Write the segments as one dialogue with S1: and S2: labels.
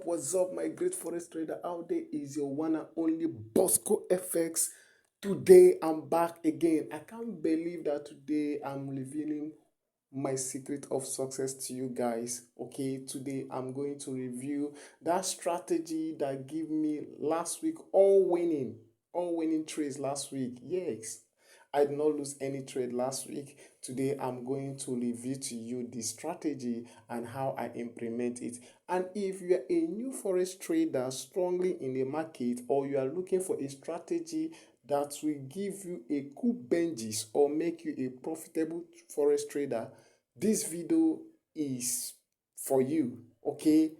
S1: what's up, my great forex trader out there? Is your one and only Bosco FX. Today I'm back again. I can't believe that today I'm revealing my secret of success to you guys. Okay, today I'm going to review that strategy that gave me last week all winning trades last week. Yes, I did not lose any trade last week. Today I'm going to review to you the strategy and how I implement it. And if you are a new forex trader strongly in the market, or you are looking for a strategy that will give you a cool benches or make you a profitable forex trader, this video is for you. Okay,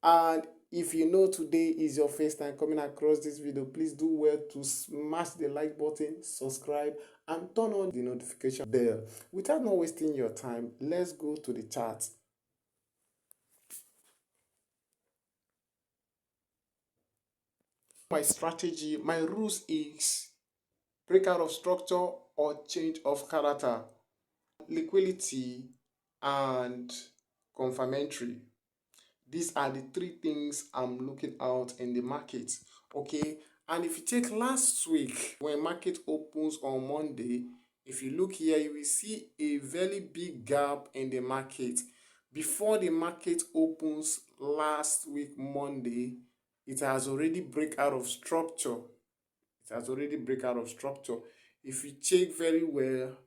S1: and if you know today is your first time coming across this video, please do well to smash the like button, subscribe, and turn on the notification bell. Without not wasting your time, let's go to the chart. My strategy, my rules is breakout of structure or change of character, liquidity, and confirmatory. These are the three things I'm looking out in the market. Okay, and if you take last week when market opens on Monday, if you look here, you will see a very big gap in the market. Before the market opens last week Monday, it has already break out of structure. It has already break out of structure. If you check very well,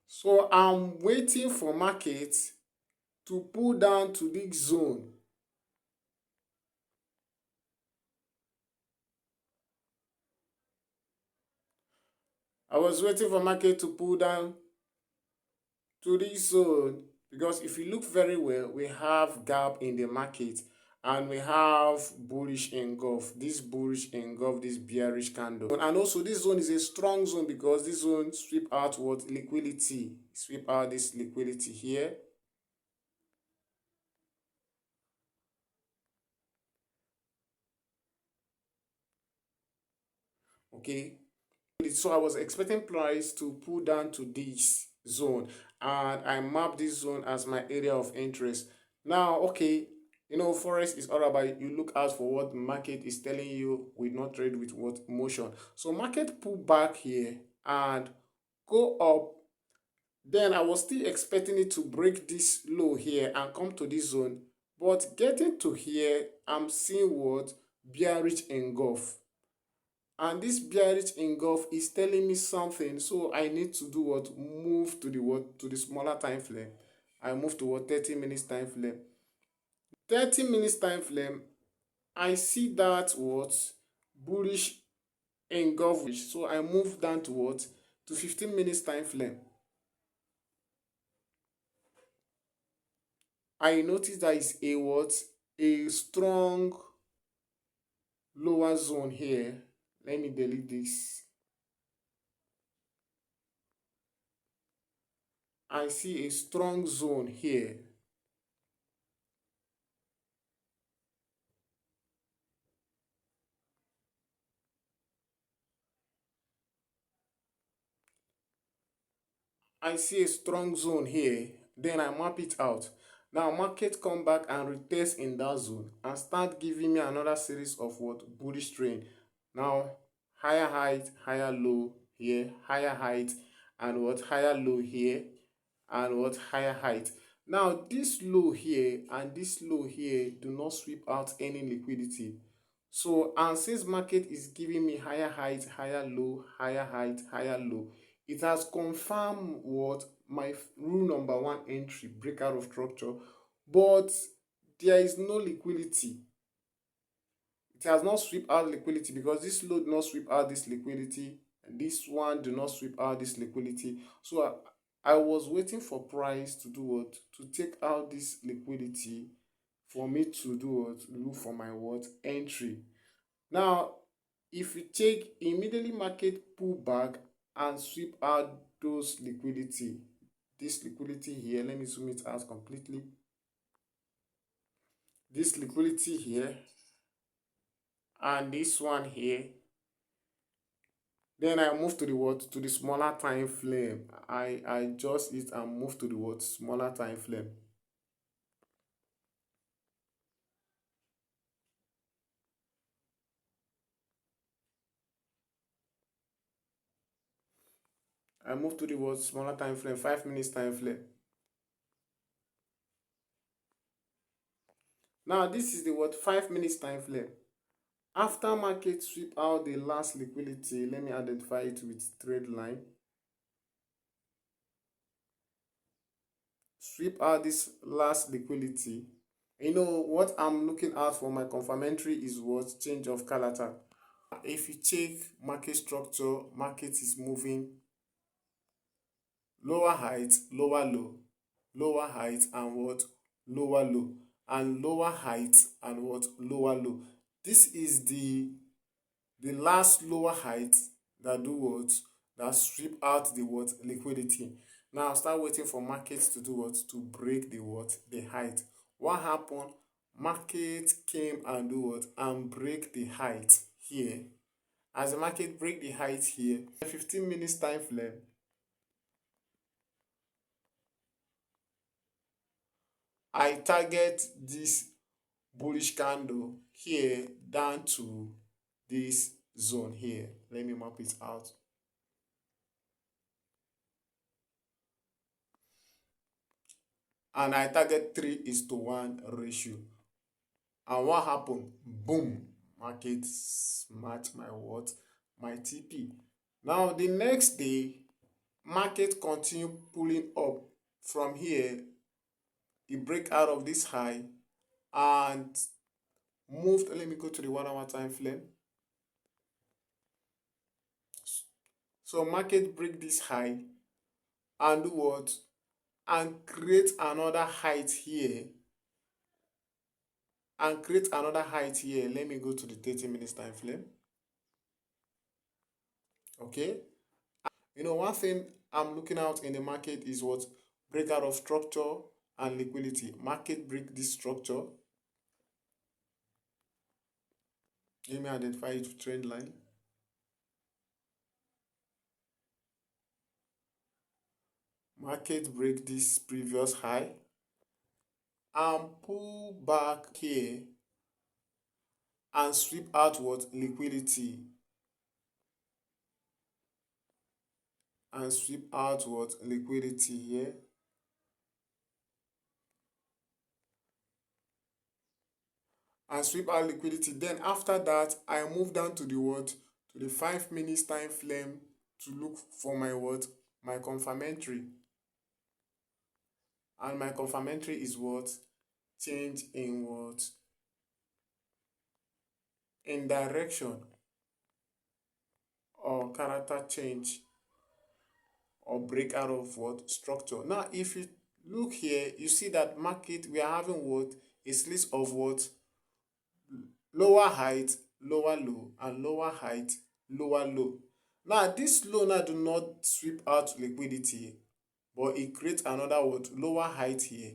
S1: so I'm waiting for market to pull down to this zone. I was waiting for market to pull down to this zone because if you look very well, we have gap in the market and we have bullish engulf. This bullish engulf, this bearish candle. And also this zone is a strong zone because this zone sweep out what liquidity. Sweep out this liquidity here. Okay. So I was expecting price to pull down to this zone, and I mapped this zone as my area of interest. Now, okay, you know, forex is all about you look out for what market is telling you, will not trade with what motion. So market pull back here and go up. Then I was still expecting it to break this low here and come to this zone, but getting to here, I'm seeing what bearish engulf. And this bearish engulf is telling me something, so I need to do what? Move to the what? To the smaller time frame. I move to what? 30 minutes time frame. 30 minutes time frame, I see that what? Bullish engulf. So I move down to what? To 15 minutes time frame. I notice that is a what? A strong lower zone here. Let me delete this. I see a strong zone here. I see a strong zone here, then I map it out. Now market come back and retest in that zone and start giving me another series of what? Bullish trend. Now higher height, higher low here, higher height, and what? Higher low here, and what? Higher height. Now this low here and this low here do not sweep out any liquidity. So, and since market is giving me higher height, higher low, higher height, higher low, it has confirmed what? My rule number one entry, breakout of structure, but there is no liquidity. It has not sweep out liquidity because this low do not sweep out this liquidity, and this one do not sweep out this liquidity. So I was waiting for price to do what? To take out this liquidity for me to do what? Look for my what? Entry. Now, if you take immediately market pull back and sweep out those liquidity, this liquidity here, let me zoom it out completely. This liquidity here and this one here, Then I move to the what? To the smaller time frame. I adjust it and move to the what? Smaller time frame. I move to the what? Smaller time frame, 5 minutes time frame. Now this is the what? 5 minutes time frame. After market sweep out the last liquidity, let me identify it with trade line. Sweep out this last liquidity. You know what I'm looking out for my confirmatory is what? Change of character. If you check market structure, market is moving lower height, lower low, lower height and what? Lower low, and lower height and what? Lower low. This is the last lower height that do what? That sweep out the what? Liquidity. Now start waiting for markets to do what? To break the what? The height. What happened? Market came and do what? And break the height here. As the market break the height here, 15 minutes time frame, I target this bullish candle here down to this zone here. Let me map it out. And I target 3:1 ratio. And what happened? Boom! Market match my what? My TP. Now the next day, market continue pulling up from here. It break out of this high and moved. Let me go to the 1 hour time frame. So market break this high and do what? And create another height here. And create another height here. Let me go to the 30 minutes time frame. Okay. You know, one thing I'm looking out in the market is what? Breakout of structure and liquidity. Market break this structure. Let me identify it with trend line. Market break this previous high and pull back here and sweep out what? Liquidity. And sweep out what? Liquidity here. And sweep out liquidity. Then after that, I move down to the what? To the 5 minutes time frame to look for my what? My confirmatory. And my confirmatory is what? Change in what? In direction or character change or break out of what? Structure. Now if you look here, you see that market, we are having what? A series of what? Lower height, lower low, and lower height, lower low. Now this low now do not sweep out liquidity, but it creates another what? Lower height here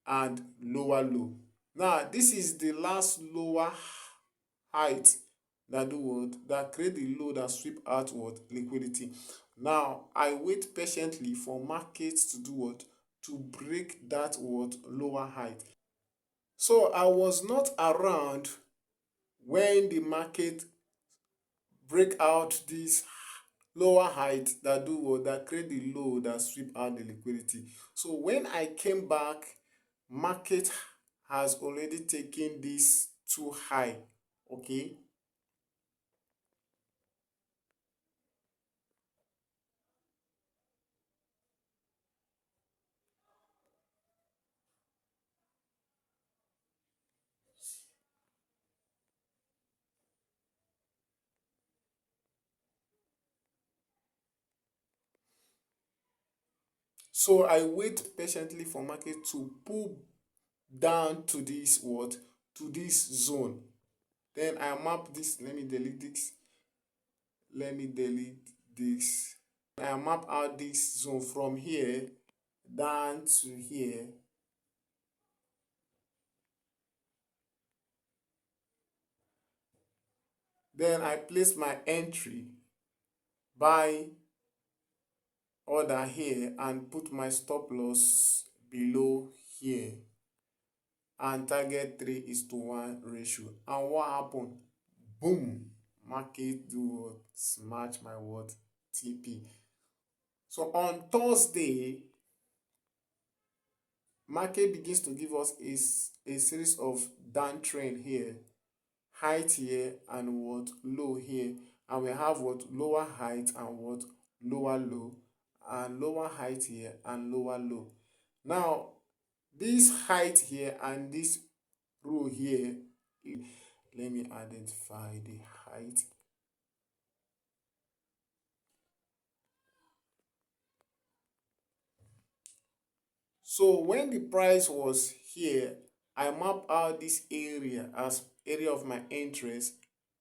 S1: and lower low. Now this is the last lower height that do what? That create the low that sweep out what? Liquidity. Now I wait patiently for markets to do what? To break that what? Lower height. So I was not around when the market break out this lower height that do what? That create the low that sweep out the liquidity. So when I came back, market has already taken this too high. Okay. So I wait patiently for market to pull down to this what? To this zone. Then I map this. Let me delete this. Let me delete this. I map out this zone from here down to here. Then I place my entry buy order here and put my stop loss below here and target 3:1 ratio. And what happened? Boom, market do what? Smash my what? TP. So on Thursday, market begins to give us a series of downtrend here, height here and what? Low here. And we have what? Lower height and what? Lower low, and lower height here and lower low. Now this height here and this row here, let me identify the height. So when the price was here, I map out this area as area of my interest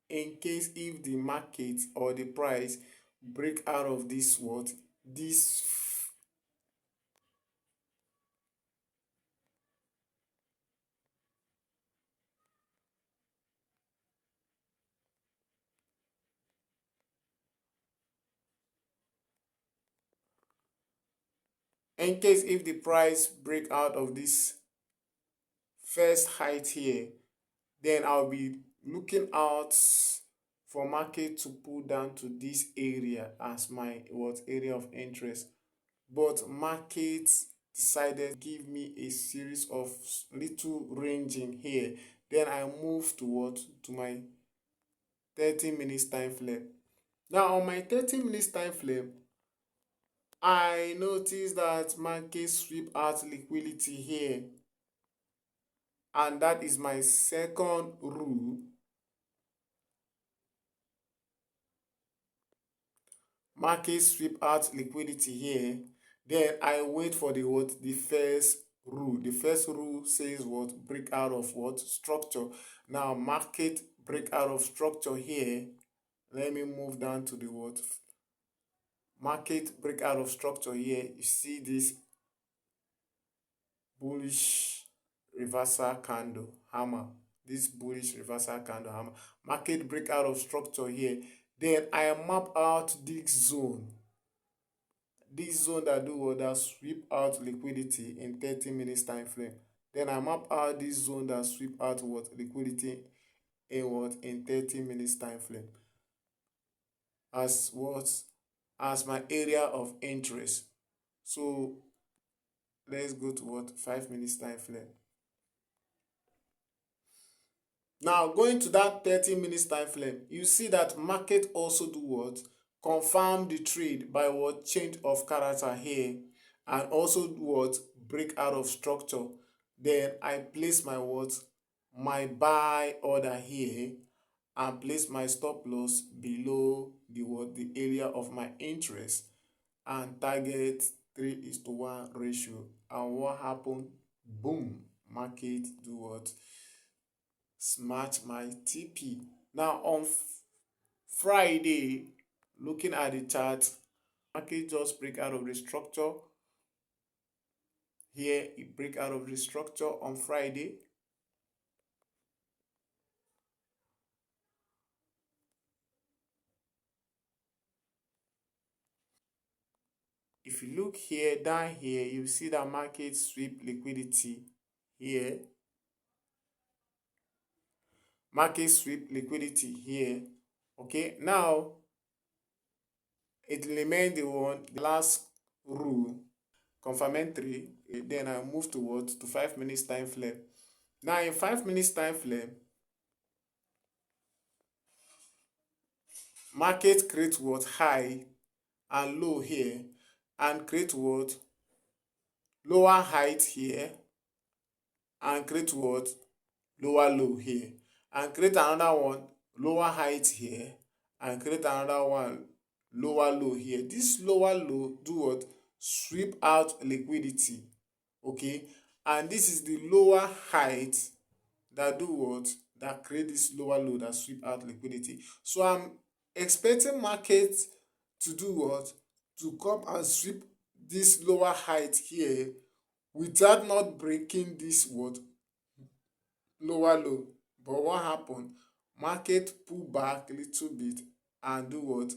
S1: in case if the market or the price break out of this what? This, in case if the price break out of this first height here, then I'll be looking out for market to pull down to this area as my what? Area of interest. But market decided to give me a series of little ranging here. Then I move to what? To my 30 minutes time frame. Now on my 30 minutes time frame, I notice that market sweep out liquidity here, and that is my second rule. Market sweep out liquidity here, then I wait for the what? The first rule. The first rule says what? Break out of what? Structure. Now market break out of structure here. Let me move down to the what? Market break out of structure here. You see this bullish reversal candle hammer, this bullish reversal candle hammer. Market break out of structure here, then I map out this zone that do what? That sweep out liquidity in 30 minutes time frame. Then I map out this zone that sweep out what? Liquidity in what? In 30 minutes time frame as what? As my area of interest. So let's go to what? 5 minutes time frame. Now going to that 30 minutes time frame, you see that market also do what? Confirm the trade by what? Change of character here, and also do what? Break out of structure. Then I place my what? My buy order here and place my stop loss below the what? The area of my interest and target 3:1 ratio. And what happened? Boom, market do what? Smash my TP. Now on Friday, looking at the chart, market just break out of the structure. Here it break out of the structure on Friday. If you look here, down here, you see that market sweep liquidity here. Market sweep liquidity here. Okay, now it remains the last rule, confirmatory. Then I move towards to 5 minutes time frame. Now in 5 minutes time frame, market create what? High and low here, and create what? Lower height here, and create what? Lower low here, and create another one, lower height here, and create another one, lower low here. This lower low do what? Sweep out liquidity. Okay, and this is the lower height that do what? That create this lower low that sweep out liquidity. So I'm expecting market to do what? To come and sweep this lower height here without not breaking this what? Lower low. But what happened? Market pull back a little bit and do what?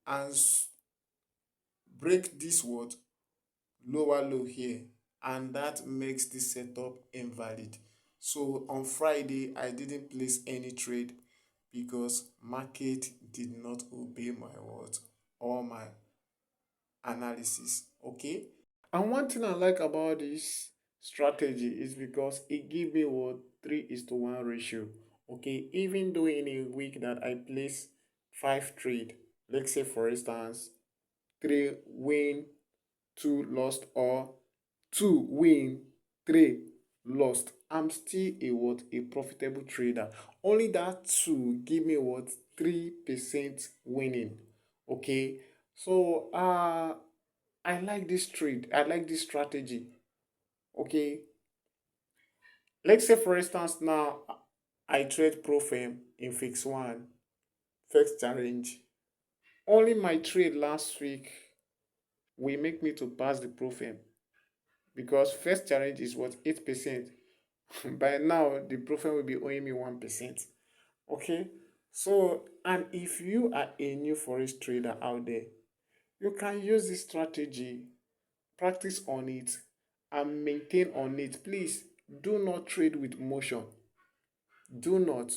S1: And break this what lower low here, and that makes this setup invalid. So on Friday I didn't place any trade because market did not obey my words or my analysis. Okay. And one thing I like about this strategy is because it give me what 3:1 ratio. Okay, even though in a week that I place 5 trade, let's say for instance 3 win, 2 lost, or 2 win, 3 lost, I'm still a what a profitable trader. Only that 2 give me what 3% winning. Okay, so I like this trade, I like this strategy. Okay, let's say for instance now I trade profem in fix one first challenge. Only my trade last week will make me to pass the profem because first challenge is what 8%. By now the profem will be owing me 1%. Okay, so and if you are a new forex trader out there, you can use this strategy, practice on it, and maintain on it. Please do not trade with motion. Do not,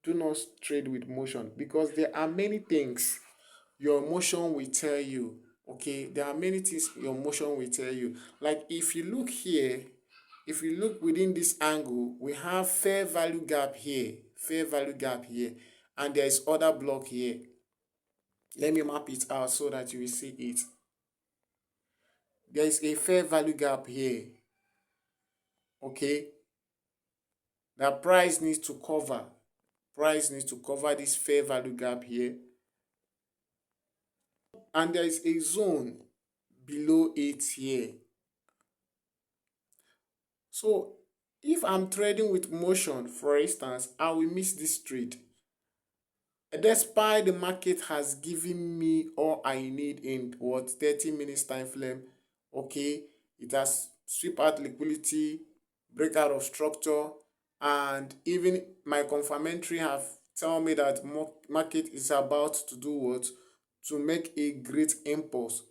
S1: do not trade with motion because there are many things your motion will tell you. Okay, there are many things your motion will tell you. Like if you look here, if you look within this angle, we have fair value gap here, fair value gap here, and there is other block here. Let me map it out so that you will see it. There is a fair value gap here. Okay, the price needs to cover. Price needs to cover this fair value gap here, and there is a zone below it here. So if I'm trading with motion, for instance, I will miss this trade. Despite the market has given me all I need in what 30 minutes time frame. Okay, it has sweep out liquidity, breakout of structure, and even my confirmatory have tell me that market is about to do what, to make a great impulse.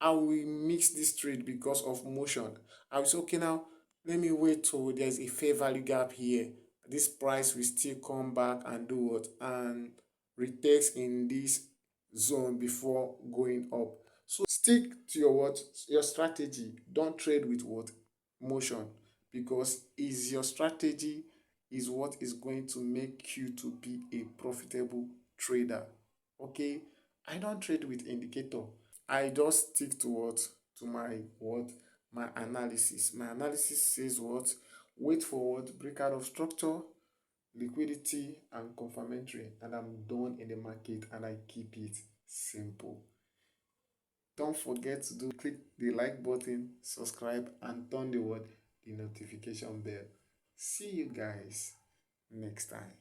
S1: I will mix this trade because of motion. I will say, okay, now let me wait till there's a fair value gap here. This price will still come back and do what, and retest in this zone before going up. So stick to your what, your strategy. Don't trade with what, motion, because is your strategy is what is going to make you to be a profitable trader. Okay, I don't trade with indicator. I just stick to what, to my analysis. My analysis says what, wait for what, breakout of structure, liquidity, and confirmatory, and I'm done in the market, and I keep it simple. Don't forget to click the like button, subscribe, and turn the notification bell. See you guys next time.